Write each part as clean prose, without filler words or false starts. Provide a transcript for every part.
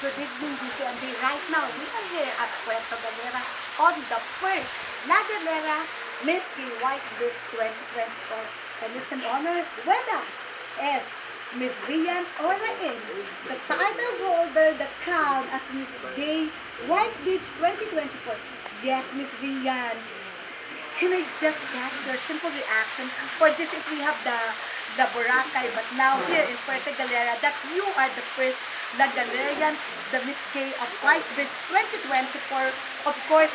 Good evening, DCMB. Right now, we are here at Puerto Galera on the first La Galera Miss Gay White Beach 2024. And it's an honor with us is Miss Rian Orain, the title holder, the crown as Miss Gay White Beach 2024. Yes, Miss Rian. Can I just get your simple reaction for this if we have the Boracay, but now here in Puerto Galera, that you are the first La Galerian, the Miss Gay of White Beach 2024. Of course,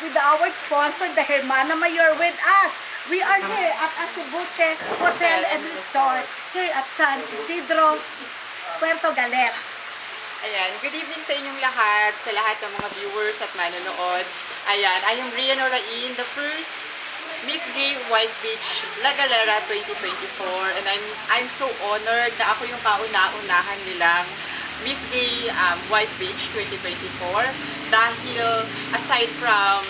with our sponsor, the Hermana Mayor, with us. We are here at Acebuche Hotel and Resort here at San Isidro, Puerto Galera. Ayan, good evening sa inyong lahat, sa lahat ng mga viewers at manonood. Ayan, I am Rian Orain, the first Miss Gay White Beach La Galera 2024, and I'm so honored na ako yung kauna-unahan nilang Miss Gay White Beach 2024 dahil aside from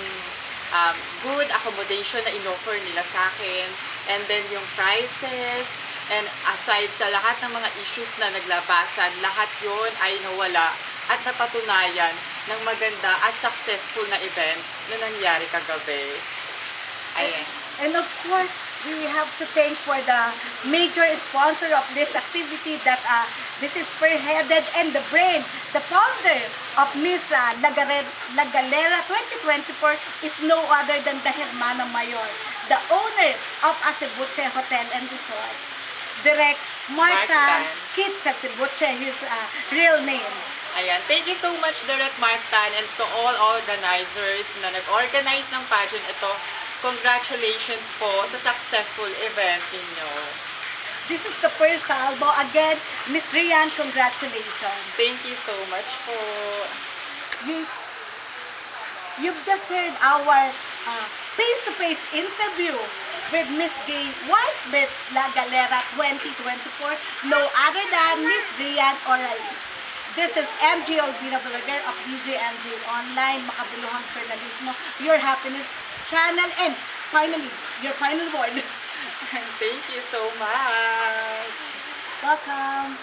good accommodation na in-offer nila sa akin, and then yung prices, and aside sa lahat ng mga issues na naglabasan, lahat yon ay nawala at napatunayan ng maganda at successful na event na nangyari kagabi. Ayan. And of course, we have to thank for the major sponsor of this activity that this is spearheaded, and the brain, the founder of Miss La Galera 2024 is no other than the Hermana Mayor, the owner of Acebuche Hotel and Resort. Direct Marta Kitz Acebuche, his real name. Ayan. Thank you so much, Direct Martan, and to all organizers na nag-organize ng pageant ito. Congratulations po sa successful event ninyo. This is the first salvo. Again, Miss Rian, congratulations. Thank you so much po. You've just heard our face-to-face interview with Miss Gay White Beach La Galera 2024, no other than Miss Rian Orain. This is MG Olvina Vlogger of DZMG Online, Makabuluhang Journalismo, your happiness channel, and finally, your final word. Thank you so much. Welcome.